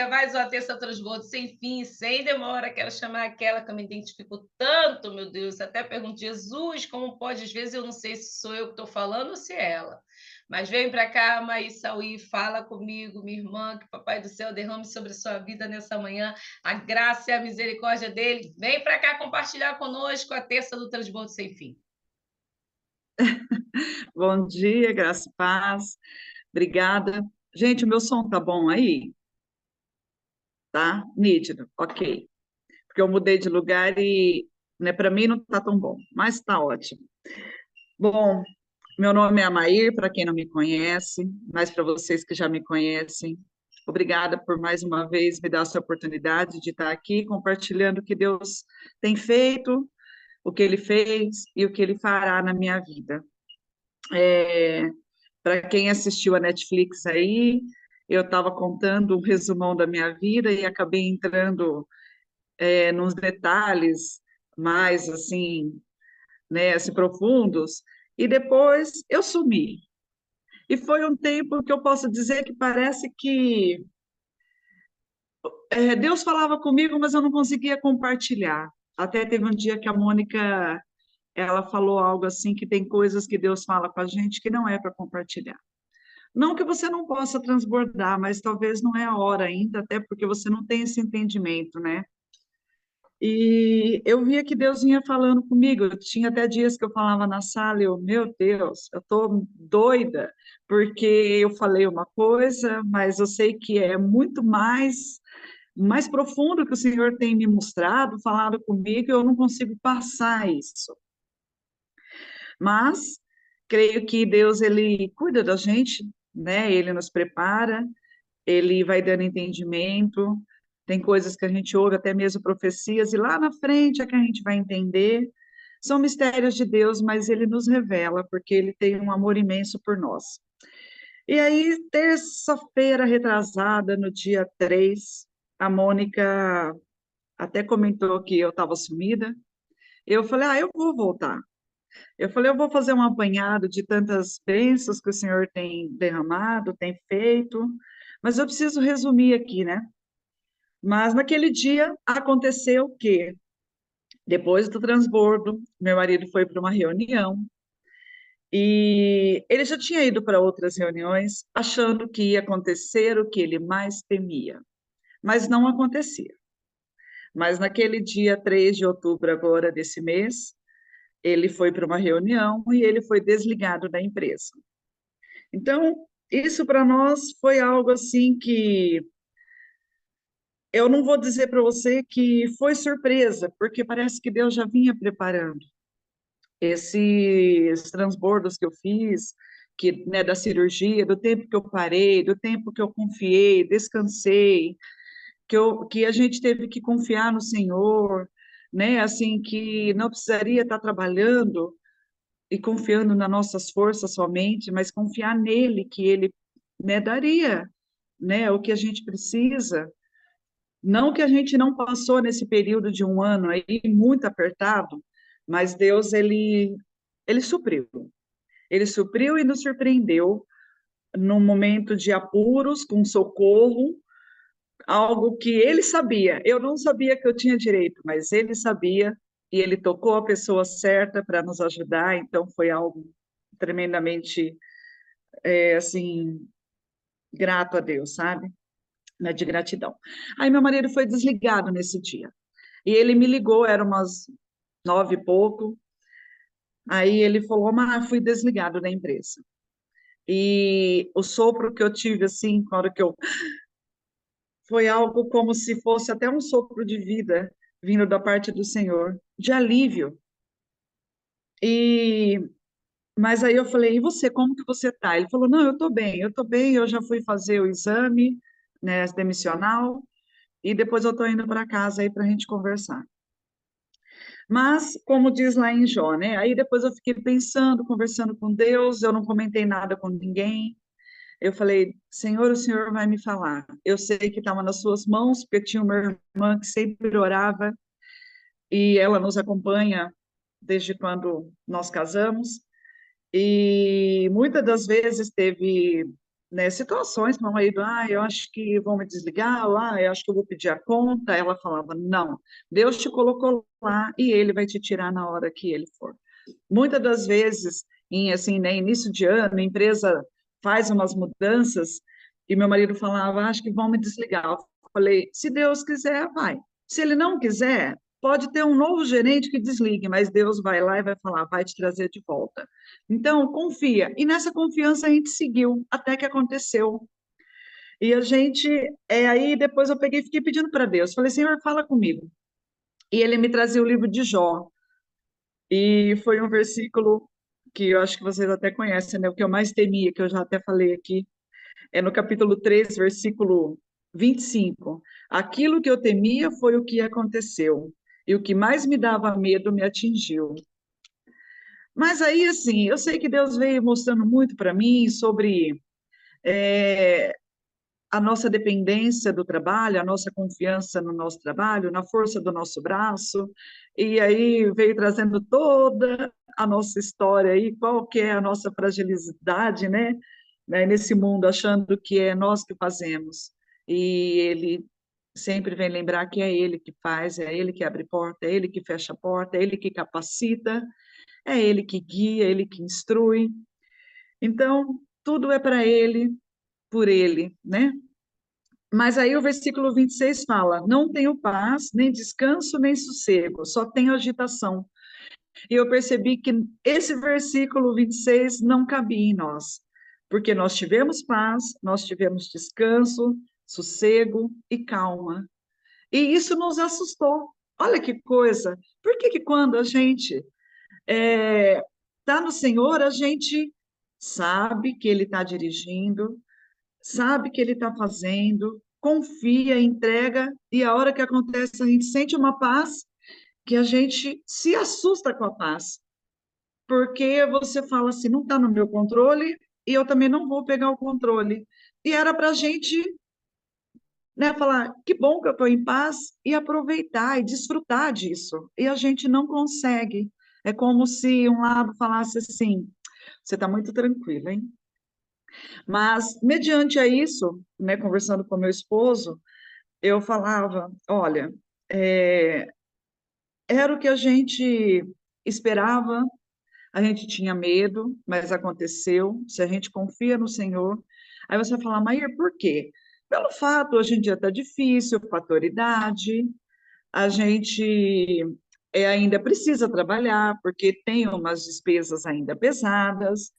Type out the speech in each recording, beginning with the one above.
mais uma terça transbordo sem fim, sem demora. Quero chamar aquela que eu me identifico tanto, meu Deus. Até pergunto, Jesus, como pode? Às vezes eu não sei se sou eu que estou falando ou se é ela. Mas vem para cá, Maísaí, fala comigo, minha irmã, que o Papai do Céu derrame sobre a sua vida nessa manhã a graça e a misericórdia dele. Vem para cá compartilhar conosco a terça do transbordo sem fim. Bom dia, graça e paz. Obrigada. Gente, o meu som tá bom aí? Tá? Nítido, ok. Porque eu mudei de lugar e, né, para mim não tá tão bom, mas tá ótimo. Bom, meu nome é Amair, para quem não me conhece, mas para vocês que já me conhecem, obrigada por mais uma vez me dar essa oportunidade de estar aqui compartilhando o que Deus tem feito, o que Ele fez e o que Ele fará na minha vida. Para quem assistiu a Netflix aí, eu estava contando um resumão da minha vida e acabei entrando nos detalhes mais assim, né, assim, profundos, e depois eu sumi. E foi um tempo que eu posso dizer que parece que Deus falava comigo, mas eu não conseguia compartilhar. Até teve um dia que a Mônica, ela falou algo assim, que tem coisas que Deus fala com a gente que não é para compartilhar. Não que você não possa transbordar, mas talvez não é a hora ainda, até porque você não tem esse entendimento, né? E eu via que Deus vinha falando comigo. Eu tinha até dias que eu falava na sala, meu Deus, eu tô doida, porque eu falei uma coisa, mas eu sei que é muito mais profundo que o Senhor tem me mostrado, falado comigo, e eu não consigo passar isso. Mas creio que Deus, ele cuida da gente, né? Ele nos prepara, ele vai dando entendimento. Tem coisas que a gente ouve, até mesmo profecias, e lá na frente é que a gente vai entender. São mistérios de Deus, mas ele nos revela, porque ele tem um amor imenso por nós. E aí, terça-feira retrasada, no dia 3, a Mônica até comentou que eu estava sumida. Eu falei, eu vou voltar. Eu falei, eu vou fazer um apanhado de tantas bênçãos que o Senhor tem derramado, tem feito, mas eu preciso resumir aqui, né? Mas naquele dia aconteceu que, depois do transbordo, meu marido foi para uma reunião e ele já tinha ido para outras reuniões achando que ia acontecer o que ele mais temia, mas não acontecia. Mas naquele dia 3 de outubro agora desse mês, ele foi para uma reunião e ele foi desligado da empresa. Então, isso para nós foi algo assim que eu não vou dizer para você que foi surpresa, porque parece que Deus já vinha preparando esses transbordos que eu fiz, que, né, da cirurgia, do tempo que eu parei, do tempo que eu confiei, descansei, que a gente teve que confiar no Senhor, né, assim, que não precisaria estar trabalhando e confiando nas nossas forças somente, mas confiar nele, que ele, né, daria, né, o que a gente precisa. Não que a gente não passou nesse período de um ano aí muito apertado, mas Deus, ele supriu. Ele supriu e nos surpreendeu num momento de apuros, com socorro, algo que ele sabia. Eu não sabia que eu tinha direito, mas ele sabia e ele tocou a pessoa certa para nos ajudar, então foi algo tremendamente, assim, grato a Deus, sabe? Né, de gratidão. Aí meu marido foi desligado nesse dia. E ele me ligou, era umas 9 e pouco. Aí ele falou, mas fui desligado da empresa. E o sopro que eu tive, assim, na hora que eu... Foi algo como se fosse até um sopro de vida vindo da parte do Senhor, de alívio. E... Mas aí eu falei, e você, como que você tá? Ele falou, não, eu tô bem, eu já fui fazer o exame, né, demissional, e depois eu tô indo para casa aí para a gente conversar. Mas, como diz lá em Jó, né? Aí depois eu fiquei pensando, conversando com Deus, eu não comentei nada com ninguém. Eu falei, Senhor, o Senhor vai me falar. Eu sei que estava nas suas mãos, porque tinha uma irmã que sempre orava, e ela nos acompanha desde quando nós casamos. E muitas das vezes teve né, situações, meu marido, eu acho que vão me desligar, ou, eu acho que eu vou pedir a conta. Ela falava, não, Deus te colocou lá e Ele vai te tirar na hora que Ele for. Muitas das vezes, em assim, né, início de ano, a empresa faz umas mudanças e meu marido falava, acho que vão me desligar. Eu falei, se Deus quiser, vai. Se Ele não quiser, pode ter um novo gerente que desligue, mas Deus vai lá e vai falar, vai te trazer de volta. Então, confia. E nessa confiança a gente seguiu até que aconteceu. E a gente, aí depois eu peguei e fiquei pedindo para Deus. Falei, Senhor, fala comigo. E ele me trazia o livro de Jó. E foi um versículo que eu acho que vocês até conhecem, né? O que eu mais temia, que eu já até falei aqui, é no capítulo 3, versículo 25. Aquilo que eu temia foi o que aconteceu, e o que mais me dava medo me atingiu. Mas aí, assim, eu sei que Deus veio mostrando muito para mim sobre é, a nossa dependência do trabalho, a nossa confiança no nosso trabalho, na força do nosso braço, e aí veio trazendo toda a nossa história aí, qual que é a nossa fragilidade, né, nesse mundo, achando que é nós que fazemos. E ele sempre vem lembrar que é ele que faz, é ele que abre porta, é ele que fecha a porta, é ele que capacita, é ele que guia, é ele que instrui. Então, tudo é para ele, por ele, né? Mas aí o versículo 26 fala: não tenho paz, nem descanso, nem sossego, só tenho agitação. E eu percebi que esse versículo 26 não cabia em nós, porque nós tivemos paz, nós tivemos descanso, sossego e calma. E isso nos assustou. Olha que coisa! Por que que quando a gente está no Senhor, a gente sabe que Ele está dirigindo, sabe que ele está fazendo, confia, entrega, e a hora que acontece, a gente sente uma paz que a gente se assusta com a paz, porque você fala assim, não está no meu controle, e eu também não vou pegar o controle. E era para a gente, né, falar, que bom que eu estou em paz, e aproveitar e desfrutar disso. E a gente não consegue. É como se um lado falasse assim, você está muito tranquilo, hein? Mas, mediante a isso, né, conversando com meu esposo, eu falava, olha, é, era o que a gente esperava, a gente tinha medo, mas aconteceu. Se a gente confia no Senhor, aí você vai falar, Maíra, por quê? Pelo fato, hoje em dia está difícil, fator idade, a gente ainda precisa trabalhar, porque tem umas despesas ainda pesadas,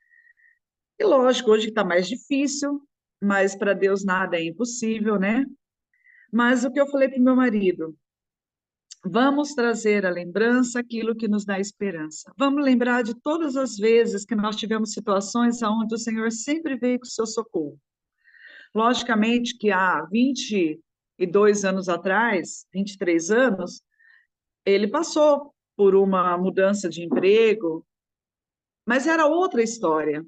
e lógico, hoje está mais difícil, mas para Deus nada é impossível, né? Mas o que eu falei para o meu marido, vamos trazer à lembrança aquilo que nos dá esperança. Vamos lembrar de todas as vezes que nós tivemos situações onde o Senhor sempre veio com o seu socorro. Logicamente que há 22 anos atrás, 23 anos, ele passou por uma mudança de emprego, mas era outra história.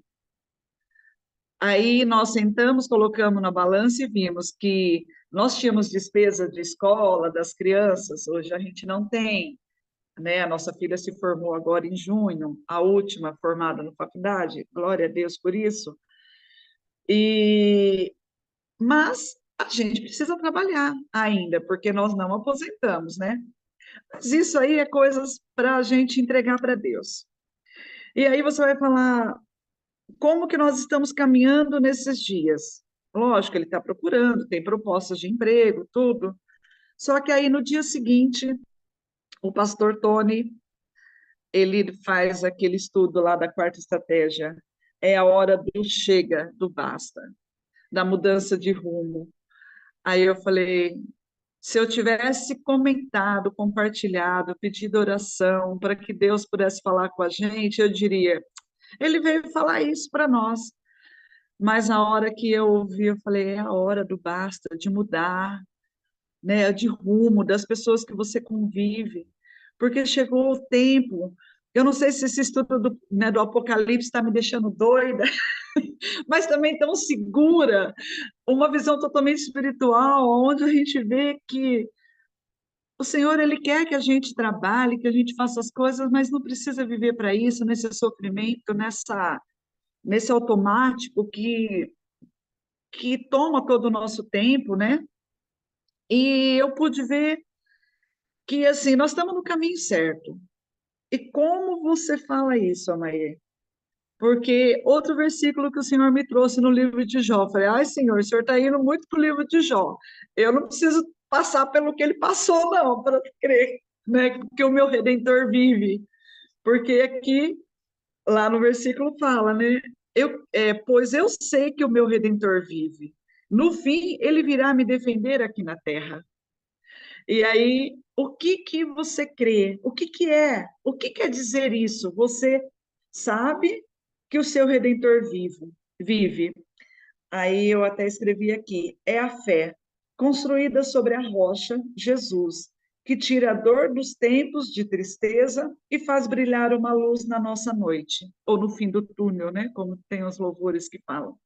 Aí nós sentamos, colocamos na balança e vimos que nós tínhamos despesa de escola das crianças, hoje a gente não tem, né? A nossa filha se formou agora em junho, a última formada na faculdade, glória a Deus por isso. E mas a gente precisa trabalhar ainda, porque nós não aposentamos, né? Mas isso aí é coisas para a gente entregar para Deus. E aí você vai falar, como que nós estamos caminhando nesses dias? Lógico, ele está procurando, tem propostas de emprego, tudo. Só que aí no dia seguinte, o pastor Tony, ele faz aquele estudo lá da quarta estratégia. É a hora do chega, do basta, da mudança de rumo. Aí eu falei, se eu tivesse comentado, compartilhado, pedido oração para que Deus pudesse falar com a gente, eu diria, ele veio falar isso para nós. Mas a hora que eu ouvi, eu falei, é a hora do basta, de mudar, né, de rumo, das pessoas que você convive, porque chegou o tempo. Eu não sei se esse estudo do, né, do Apocalipse está me deixando doida, mas também tão segura, uma visão totalmente espiritual, onde a gente vê que o Senhor, Ele quer que a gente trabalhe, que a gente faça as coisas, mas não precisa viver para isso, nesse sofrimento, nesse automático que que toma todo o nosso tempo, né? E eu pude ver que, assim, nós estamos no caminho certo. E como você fala isso, Amaia? Porque outro versículo que o Senhor me trouxe no livro de Jó, eu falei, ai, Senhor, o Senhor está indo muito para o livro de Jó. Eu não preciso passar pelo que ele passou, não, para crer, né, que o meu Redentor vive. Porque aqui, lá no versículo fala, né, pois eu sei que o meu Redentor vive. No fim, ele virá me defender aqui na terra. E aí, o que que você crê? O que que é? O que quer dizer isso? Você sabe que o seu Redentor vive. Aí eu até escrevi aqui, é a fé construída sobre a rocha, Jesus, que tira a dor dos tempos de tristeza e faz brilhar uma luz na nossa noite, ou no fim do túnel, né? Como tem os louvores que falam.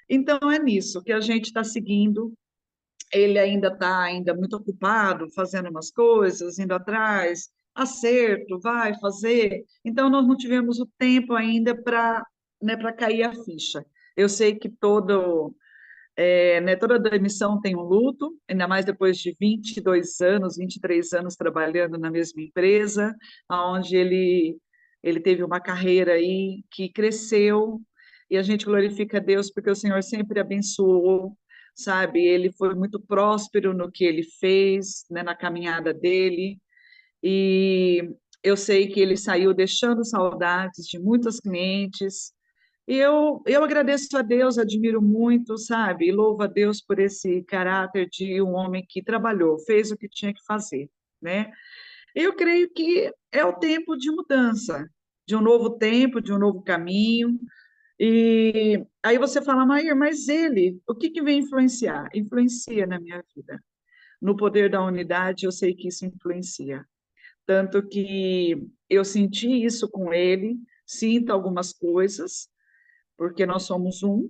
Então é nisso que a gente está seguindo. Ele ainda está ainda muito ocupado, fazendo umas coisas, indo atrás, acerto, vai fazer. Então, nós não tivemos o tempo ainda para, né, para cair a ficha. Eu sei que toda demissão tem um luto, ainda mais depois de 22 anos, 23 anos trabalhando na mesma empresa, onde ele teve uma carreira aí que cresceu, e a gente glorifica a Deus porque o Senhor sempre abençoou, sabe? Ele foi muito próspero no que ele fez, né, na caminhada dele, e eu sei que ele saiu deixando saudades de muitos clientes, e eu agradeço a Deus, admiro muito, sabe? E louvo a Deus por esse caráter de um homem que trabalhou, fez o que tinha que fazer, né? Eu creio que é o tempo de mudança, de um novo tempo, de um novo caminho. E aí você fala, Maír, mas ele, o que que vem influenciar? Influencia na minha vida. No poder da unidade, eu sei que isso influencia. Tanto que eu senti isso com ele, sinto algumas coisas, porque nós somos um,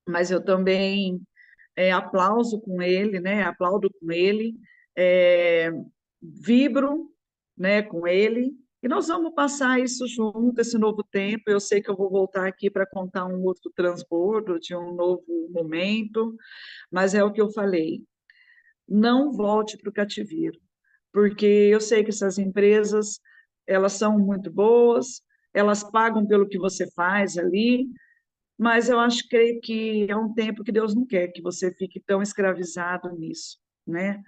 mas eu também aplauso com ele, né? Aplaudo com ele, é, vibro, né, com ele, e nós vamos passar isso junto, esse novo tempo. Eu sei que eu vou voltar aqui para contar um outro transbordo de um novo momento, mas é o que eu falei, não volte para o cativeiro, porque eu sei que essas empresas, elas são muito boas, elas pagam pelo que você faz ali, mas eu acho, creio que é um tempo que Deus não quer que você fique tão escravizado nisso, né?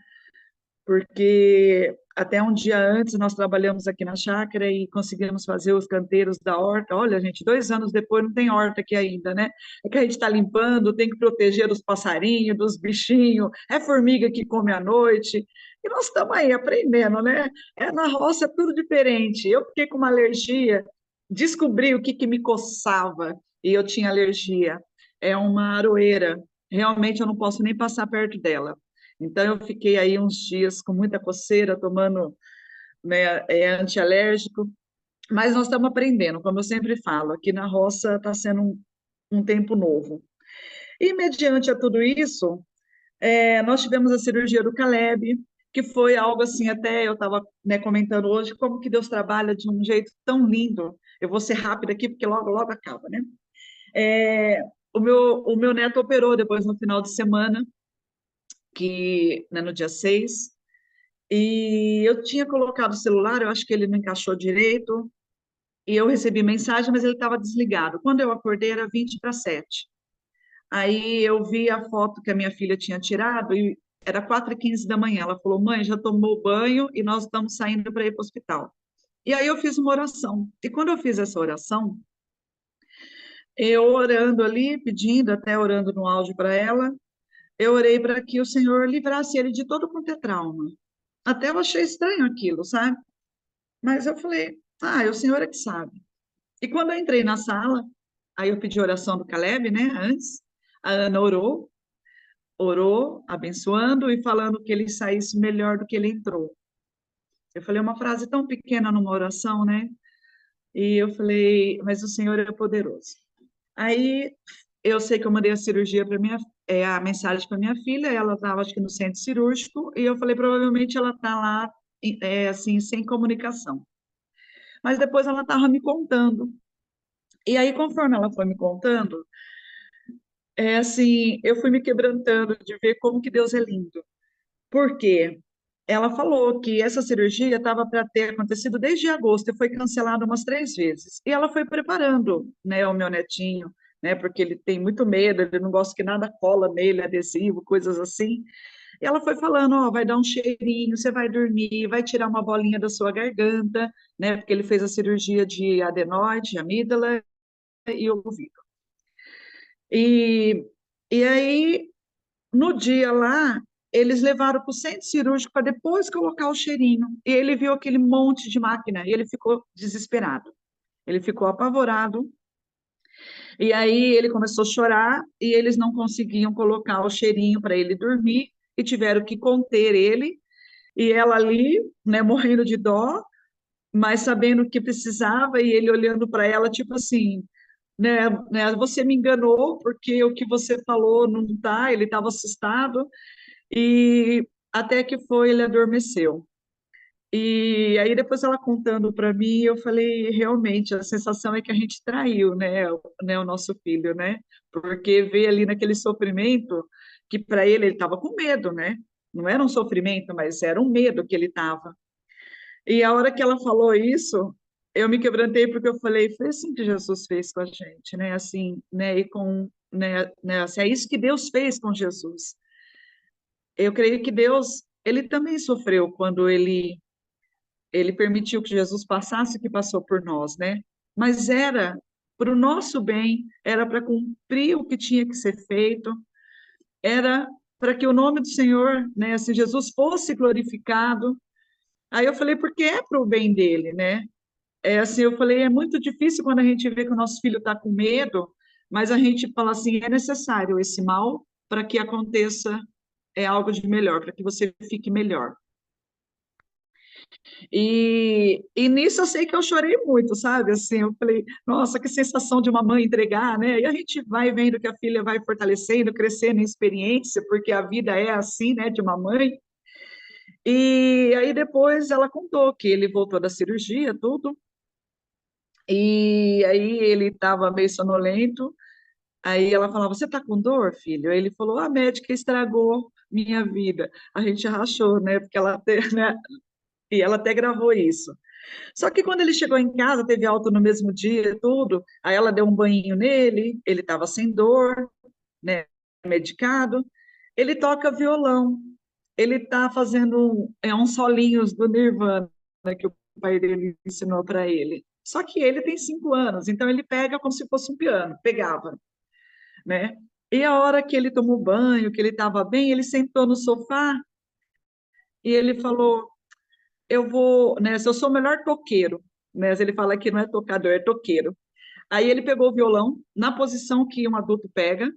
Porque até um dia antes nós trabalhamos aqui na chácara e conseguimos fazer os canteiros da horta. Olha, gente, 2 anos depois não tem horta aqui ainda, né? É que a gente está limpando, tem que proteger dos passarinhos, dos bichinhos, é formiga que come à noite. E nós estamos aí aprendendo, né? É, na roça é tudo diferente. Eu fiquei com uma alergia, descobri o que que me coçava e eu tinha alergia. É uma aroeira. Realmente eu não posso nem passar perto dela. Então, eu fiquei aí uns dias com muita coceira, tomando, né, antialérgico, mas nós estamos aprendendo, como eu sempre falo, aqui na roça está sendo um tempo novo. E, mediante a tudo isso, nós tivemos a cirurgia do Caleb, que foi algo assim, até eu estava, né, comentando hoje, como que Deus trabalha de um jeito tão lindo. Eu vou ser rápida aqui, porque logo, logo acaba, né? É, o meu neto operou depois no final de semana, que, né, no dia 6. E eu tinha colocado o celular, eu acho que ele não encaixou direito, e eu recebi mensagem, mas ele estava desligado. Quando eu acordei, era 20 para 7. Aí eu vi a foto que a minha filha tinha tirado, e era 4h15 da manhã. Ela falou, mãe, já tomou banho e nós estamos saindo para ir para o hospital. E aí eu fiz uma oração. E quando eu fiz essa oração, eu orando ali, pedindo, até orando no áudio para ela, eu orei para que o Senhor livrasse ele de todo quanto é trauma. Até eu achei estranho aquilo, sabe? Mas eu falei, o senhor é que sabe. E quando eu entrei na sala, aí eu pedi oração do Caleb, né, antes, a Ana orou, abençoando e falando que ele saísse melhor do que ele entrou. Eu falei uma frase tão pequena numa oração, né? E eu falei, mas o Senhor é poderoso. Aí eu sei que eu mandei a cirurgia para a mensagem para minha filha, ela estava acho que no centro cirúrgico, e eu falei, provavelmente ela está lá, assim, sem comunicação. Mas depois ela estava me contando. E aí, conforme ela foi me contando, É assim, eu fui me quebrantando de ver como que Deus é lindo. Por quê? Ela falou que essa cirurgia estava para ter acontecido desde agosto e foi cancelada umas 3 vezes. E ela foi preparando, né, o meu netinho, né, porque ele tem muito medo, ele não gosta que nada cola nele, adesivo, coisas assim. E ela foi falando, ó, vai dar um cheirinho, você vai dormir, vai tirar uma bolinha da sua garganta, né, porque ele fez a cirurgia de adenoide, amígdala e ouvido. E, e aí, no dia lá, eles levaram para o centro cirúrgico para depois colocar o cheirinho. E ele viu aquele monte de máquina e ele ficou desesperado. Ele ficou apavorado. E aí ele começou a chorar e eles não conseguiam colocar o cheirinho para ele dormir e tiveram que conter ele. E ela ali, né, morrendo de dó, mas sabendo que precisava e ele olhando para ela, tipo assim, né, você me enganou porque o que você falou não tá. Ele estava assustado. E até que foi, ele adormeceu. E aí depois ela contando para mim, eu falei, realmente, a sensação é que a gente traiu, né, o nosso filho, né? Porque ver ali naquele sofrimento, que para ele estava com medo, né? Não era um sofrimento, mas era um medo que ele estava. E a hora que ela falou isso, eu me quebrantei porque eu falei, foi assim que Jesus fez com a gente, né? Assim, né? E com, né, assim, é isso que Deus fez com Jesus. Eu creio que Deus, ele também sofreu quando ele permitiu que Jesus passasse o que passou por nós, né? Mas era para o nosso bem, era para cumprir o que tinha que ser feito, era para que o nome do Senhor, né, assim, Jesus fosse glorificado. Aí eu falei, porque é para o bem dele, né? É assim, eu falei, é muito difícil quando a gente vê que o nosso filho está com medo, mas a gente fala assim, é necessário esse mal para que aconteça algo de melhor, para que você fique melhor. E nisso eu sei que eu chorei muito, sabe? Assim, eu falei, nossa, que sensação de uma mãe entregar, né? E a gente vai vendo que a filha vai fortalecendo, crescendo em experiência, porque a vida é assim, né, de uma mãe. E aí depois ela contou que ele voltou da cirurgia, tudo, e aí ele estava meio sonolento. Aí ela falava, você tá com dor, filho? Aí ele falou, a médica estragou minha vida. A gente rachou, né? Porque ela até, né? E ela até gravou isso. Só que quando ele chegou em casa, teve alta no mesmo dia, tudo. Aí ela deu um banho nele, ele estava sem dor, né, medicado. Ele toca violão. Ele está fazendo uns solinhos do Nirvana que o pai dele ensinou para ele. Só que ele tem 5 anos, então ele pega como se fosse um piano, pegava, né? E a hora que ele tomou banho, que ele estava bem, ele sentou no sofá e ele falou: eu vou, né? Se eu sou o melhor toqueiro, né? Ele fala que não é tocador, é toqueiro. Aí ele pegou o violão na posição que um adulto pega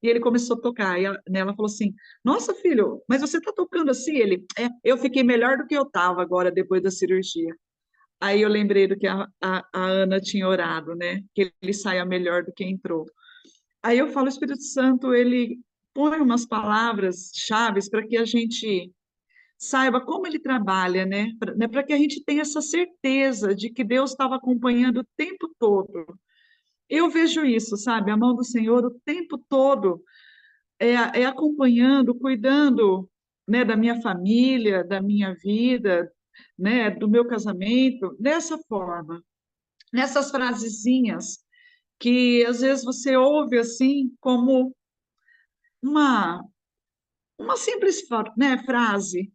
e ele começou a tocar. E ela falou assim: Nossa, filho, mas você está tocando assim? Ele, eu fiquei melhor do que eu estava agora depois da cirurgia. Aí eu lembrei do que a Ana tinha orado, né? Que ele saia melhor do que entrou. Aí eu falo, o Espírito Santo, ele põe umas palavras chaves para que a gente saiba como ele trabalha, né? Para que a gente tenha essa certeza de que Deus estava acompanhando o tempo todo. Eu vejo isso, sabe? A mão do Senhor o tempo todo é acompanhando, cuidando, né, da minha família, da minha vida, né, do meu casamento, dessa forma, nessas frasezinhas que às vezes você ouve assim como uma uma simples, né, frase,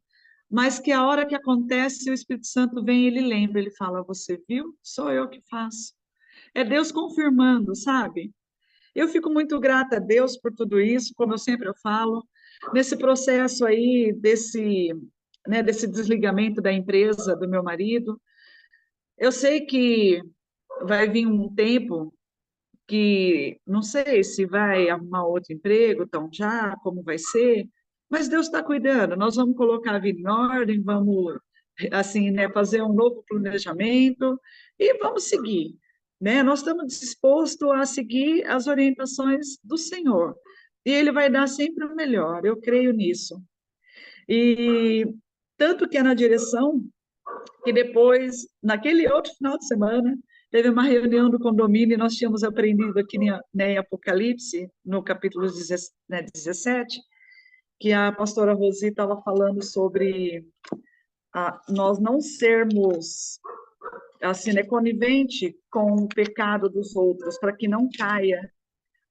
mas que a hora que acontece, o Espírito Santo vem e ele lembra, ele fala, você viu? Sou eu que faço. É Deus confirmando, sabe? Eu fico muito grata a Deus por tudo isso, como eu sempre falo, nesse processo aí, desse desligamento da empresa do meu marido. Eu sei que vai vir um tempo que não sei se vai arrumar outro emprego, então já, como vai ser, mas Deus está cuidando. Nós vamos colocar a vida em ordem, vamos, assim, né, fazer um novo planejamento e vamos seguir, né? Nós estamos dispostos a seguir as orientações do Senhor e Ele vai dar sempre o melhor, eu creio nisso. E tanto que é na direção que depois, naquele outro final de semana, teve uma reunião do condomínio e nós tínhamos aprendido aqui em Apocalipse, no capítulo 17, que a pastora Rosi estava falando sobre nós não sermos assim, né, conivente com o pecado dos outros, para que não caia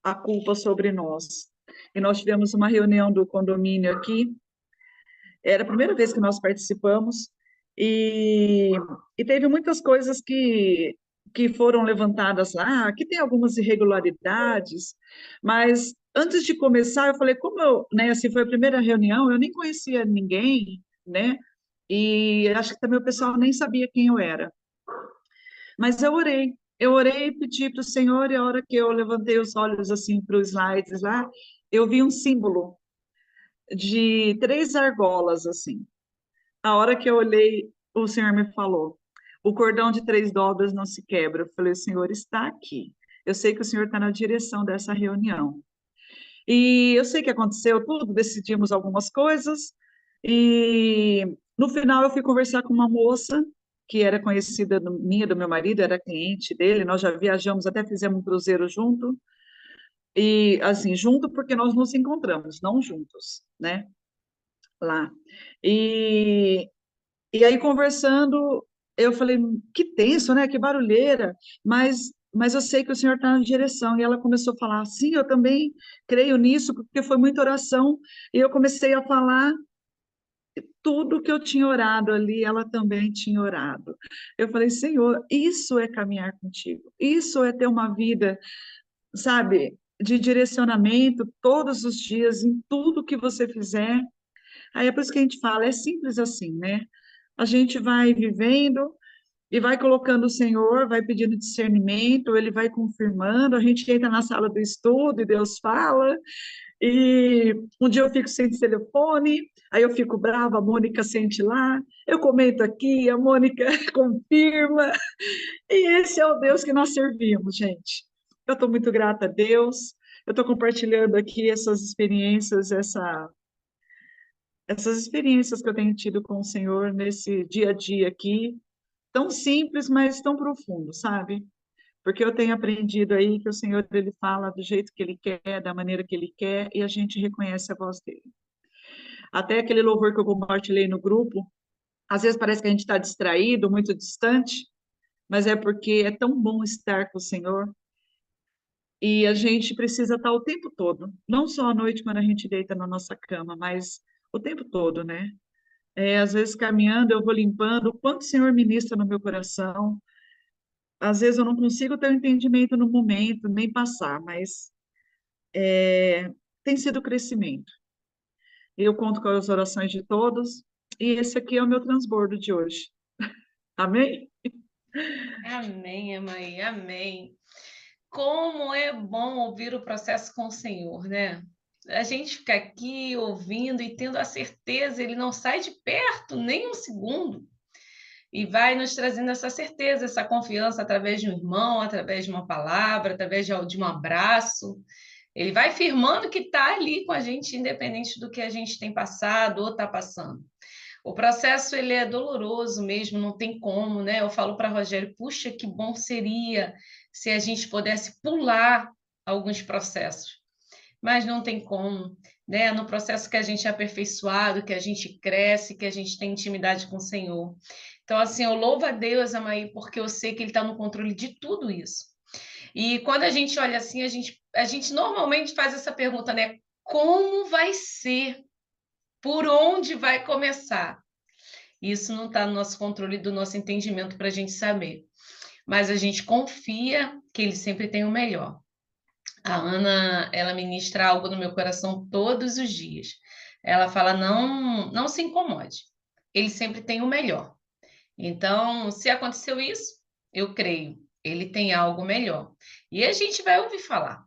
a culpa sobre nós. E nós tivemos uma reunião do condomínio aqui, era a primeira vez que nós participamos, e, e teve muitas coisas que foram levantadas lá, que tem algumas irregularidades, mas antes de começar, eu falei, como eu, né, assim, foi a primeira reunião, eu nem conhecia ninguém, né, e acho que também o pessoal nem sabia quem eu era. Mas eu orei e pedi para o Senhor, e a hora que eu levantei os olhos assim para os slides lá, eu vi um símbolo de 3 argolas assim. A hora que eu olhei, o Senhor me falou: o cordão de 3 dobras não se quebra. Eu falei: o Senhor está aqui. Eu sei que o Senhor está na direção dessa reunião. E eu sei que aconteceu tudo, decidimos algumas coisas, e no final eu fui conversar com uma moça que era conhecida minha, do meu marido, era cliente dele, nós já viajamos, até fizemos um cruzeiro junto, e assim, junto porque nós nos encontramos, não juntos, né, lá. E, e aí conversando, eu falei, que tenso, né, que barulheira, mas eu sei que o Senhor está na direção. E ela começou a falar, sim, eu também creio nisso, porque foi muita oração. E eu comecei a falar tudo que eu tinha orado ali, ela também tinha orado. Eu falei, Senhor, isso é caminhar contigo, isso é ter uma vida, sabe, de direcionamento todos os dias, em tudo que você fizer. Aí é por isso que a gente fala, é simples assim, né? A gente vai vivendo e vai colocando o Senhor, vai pedindo discernimento, ele vai confirmando, a gente entra na sala do estudo e Deus fala, e um dia eu fico sem telefone, aí eu fico brava, a Mônica sente lá, eu comento aqui, a Mônica confirma, e esse é o Deus que nós servimos, gente. Eu estou muito grata a Deus, eu estou compartilhando aqui essas experiências, essas experiências que eu tenho tido com o Senhor nesse dia a dia aqui, tão simples, mas tão profundo, sabe? Porque eu tenho aprendido aí que o Senhor, ele fala do jeito que ele quer, da maneira que ele quer, e a gente reconhece a voz dele. Até aquele louvor que eu compartilhei no grupo, às vezes parece que a gente está distraído, muito distante, mas é porque é tão bom estar com o Senhor, e a gente precisa estar o tempo todo, não só à noite quando a gente deita na nossa cama, mas o tempo todo, né? Às vezes caminhando, eu vou limpando, o quanto o Senhor ministra no meu coração. Às vezes eu não consigo ter um entendimento no momento, nem passar, mas tem sido crescimento. Eu conto com as orações de todos, e esse aqui é o meu transbordo de hoje. Amém? Amém, Emaí, amém. Como é bom ouvir o processo com o Senhor, né? A gente fica aqui ouvindo e tendo a certeza, ele não sai de perto nem um segundo. E vai nos trazendo essa certeza, essa confiança através de um irmão, através de uma palavra, através de um abraço. Ele vai firmando que está ali com a gente, independente do que a gente tem passado ou está passando. O processo ele é doloroso mesmo, não tem como, né? Eu falo para Rogério, puxa, que bom seria se a gente pudesse pular alguns processos, mas não tem como, né? No processo que a gente é aperfeiçoado, que a gente cresce, que a gente tem intimidade com o Senhor. Então, assim, eu louvo a Deus, Amaí, porque eu sei que Ele está no controle de tudo isso. E quando a gente olha assim, a gente normalmente faz essa pergunta, né? Como vai ser? Por onde vai começar? Isso não está no nosso controle, do nosso entendimento para a gente saber. Mas a gente confia que Ele sempre tem o melhor. A Ana, ela ministra algo no meu coração todos os dias. Ela fala: não, não se incomode. Ele sempre tem o melhor. Então, se aconteceu isso, eu creio. Ele tem algo melhor. E a gente vai ouvir falar.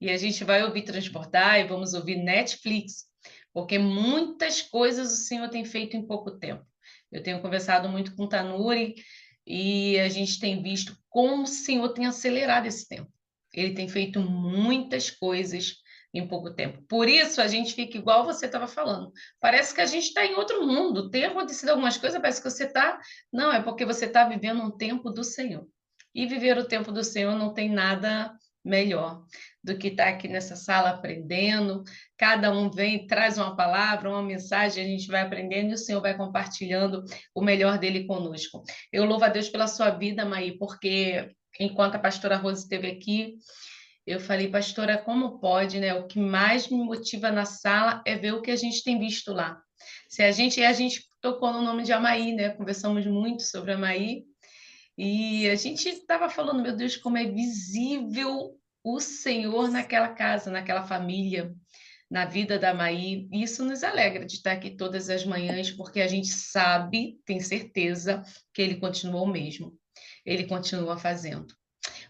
E a gente vai ouvir transbordar e vamos ouvir Netflix, porque muitas coisas o Senhor tem feito em pouco tempo. Eu tenho conversado muito com o Tanuri e a gente tem visto como o Senhor tem acelerado esse tempo. Ele tem feito muitas coisas em pouco tempo. Por isso a gente fica igual você estava falando. Parece que a gente está em outro mundo. Tem acontecido algumas coisas, parece que você está. Não, é porque você está vivendo um tempo do Senhor. E viver o tempo do Senhor não tem nada melhor do que estar aqui nessa sala aprendendo. Cada um vem, traz uma palavra, uma mensagem, a gente vai aprendendo e o Senhor vai compartilhando o melhor dele conosco. Eu louvo a Deus pela sua vida, Maí, porque enquanto a pastora Rose esteve aqui, eu falei, pastora, como pode, né? O que mais me motiva na sala é ver o que a gente tem visto lá. Se a gente tocou no nome de Amaí, né? Conversamos muito sobre Amaí e a gente estava falando, meu Deus, como é visível o Senhor naquela casa, naquela família, na vida da Amaí. E isso nos alegra de estar aqui todas as manhãs, porque a gente sabe, tem certeza que Ele continua o mesmo. Ele continua fazendo.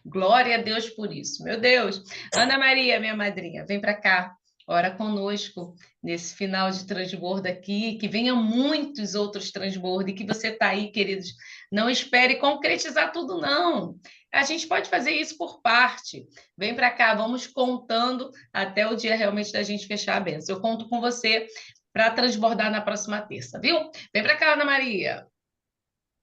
Glória a Deus por isso. Meu Deus. Ana Maria, minha madrinha, vem para cá. Ora conosco nesse final de transbordo aqui, que venham muitos outros transbordos e que você está aí, queridos. Não espere concretizar tudo, não. A gente pode fazer isso por parte. Vem para cá, vamos contando até o dia realmente da gente fechar a benção. Eu conto com você para transbordar na próxima terça, viu? Vem para cá, Ana Maria.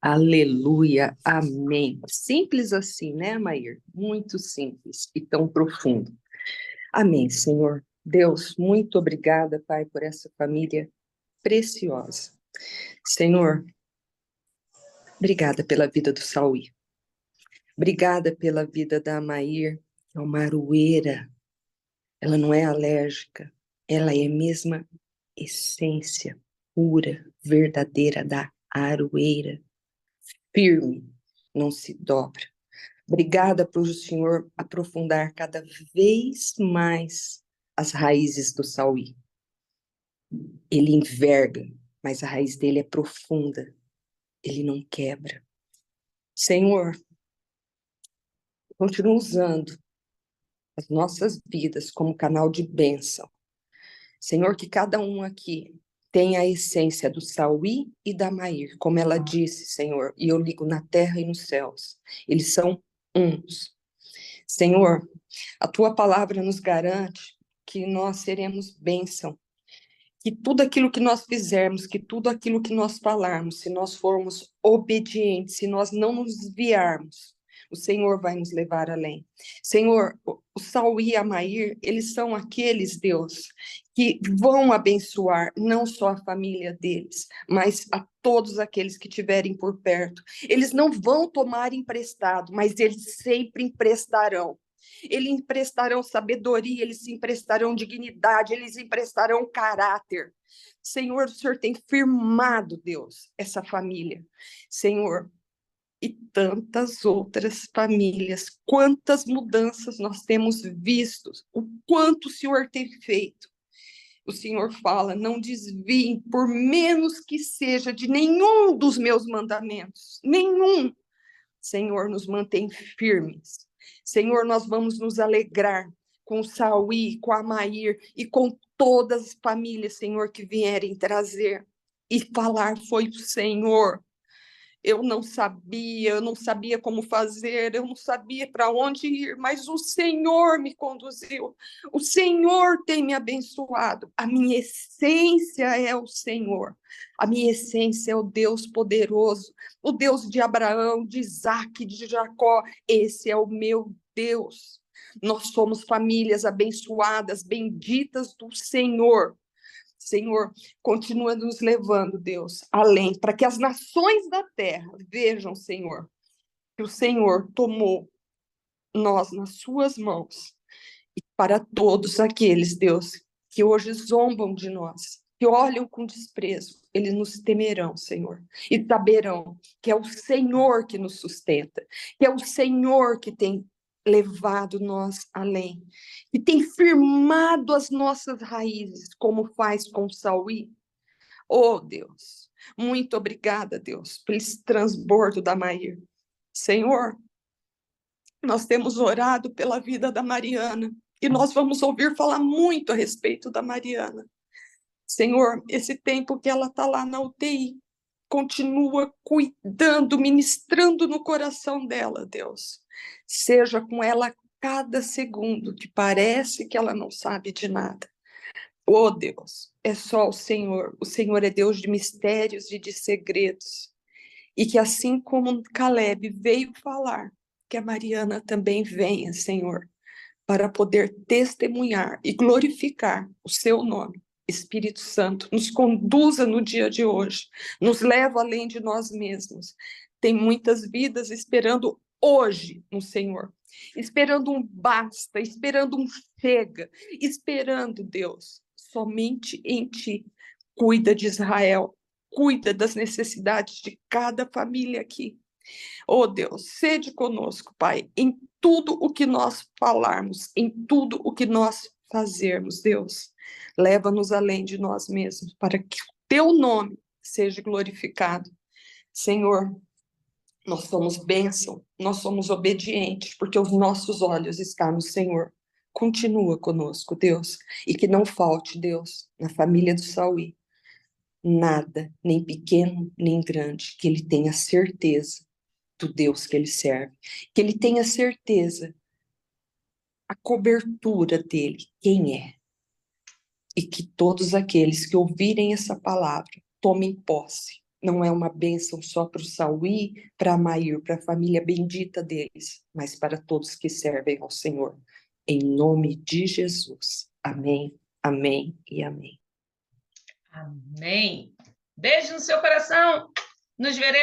Aleluia, amém. Simples assim, né, Maír? Muito simples e tão profundo. Amém, Senhor. Deus, muito obrigada, Pai, por essa família preciosa. Senhor, obrigada pela vida do Sauí. Obrigada pela vida da Maír, que é uma aroeira. Ela não é alérgica, ela é a mesma essência pura, verdadeira da aroeira. Firme, não se dobra. Obrigada por o Senhor aprofundar cada vez mais as raízes do Sauí. Ele enverga, mas a raiz dele é profunda. Ele não quebra. Senhor, continua usando as nossas vidas como canal de bênção. Senhor, que cada um aqui tenha a essência do Sauí e da Maír, como ela disse, Senhor, e eu ligo na terra e nos céus. Eles são uns. Senhor, a tua palavra nos garante que nós seremos bênção, que tudo aquilo que nós fizermos, que tudo aquilo que nós falarmos, se nós formos obedientes, se nós não nos desviarmos, o Senhor vai nos levar além. Senhor, o Sauí e a Maír, eles são aqueles, Deus, que vão abençoar não só a família deles, mas a todos aqueles que tiverem por perto. Eles não vão tomar emprestado, mas eles sempre emprestarão. Eles emprestarão sabedoria, eles emprestarão dignidade, eles emprestarão caráter. Senhor, o Senhor tem firmado, Deus, essa família. Senhor, e tantas outras famílias, quantas mudanças nós temos visto, o quanto o Senhor tem feito. O Senhor fala, não desviem, por menos que seja, de nenhum dos meus mandamentos, nenhum. Senhor, nos mantém firmes. Senhor, nós vamos nos alegrar com o Sauí, com a Maír e com todas as famílias, Senhor, que vierem trazer e falar foi o Senhor. Eu não sabia como fazer, eu não sabia para onde ir, mas o Senhor me conduziu, o Senhor tem me abençoado, a minha essência é o Senhor, a minha essência é o Deus poderoso, o Deus de Abraão, de Isaque, de Jacó, esse é o meu Deus. Nós somos famílias abençoadas, benditas do Senhor. Senhor, continua nos levando, Deus, além, para que as nações da terra vejam, Senhor, que o Senhor tomou nós nas suas mãos. E para todos aqueles, Deus, que hoje zombam de nós, que olham com desprezo, eles nos temerão, Senhor, e saberão que é o Senhor que nos sustenta, que é o Senhor que tem levado nós além, e tem firmado as nossas raízes, como faz com o Sauí. Oh, Deus, muito obrigada, Deus, por esse transbordo da Maír. Senhor, nós temos orado pela vida da Mariana, e nós vamos ouvir falar muito a respeito da Mariana. Senhor, esse tempo que ela está lá na UTI, continua cuidando, ministrando no coração dela, Deus. Seja com ela cada segundo, que parece que ela não sabe de nada. Oh, Deus, é só o Senhor é Deus de mistérios e de segredos. E que assim como Caleb veio falar, que a Mariana também venha, Senhor, para poder testemunhar e glorificar o seu nome. Espírito Santo, nos conduza no dia de hoje, nos leva além de nós mesmos. Tem muitas vidas esperando hoje no Senhor, esperando um basta, esperando um chega, esperando, Deus, somente em Ti. Cuida de Israel, cuida das necessidades de cada família aqui. Oh Deus, sede conosco, Pai, em tudo o que nós falarmos, em tudo o que nós fazermos, Deus. Leva-nos além de nós mesmos, para que o Teu nome seja glorificado. Senhor, nós somos bênção, nós somos obedientes, porque os nossos olhos estão no Senhor. Continua conosco, Deus, e que não falte, Deus, na família do Sauí, nada, nem pequeno, nem grande, que ele tenha certeza do Deus que ele serve, que ele tenha certeza, a cobertura dele, quem é, e que todos aqueles que ouvirem essa palavra tomem posse. Não é uma bênção só para o Sauí, para a Mair, para a família bendita deles, mas para todos que servem ao Senhor. Em nome de Jesus. Amém, amém e amém. Amém. Beijo no seu coração. Nos veremos.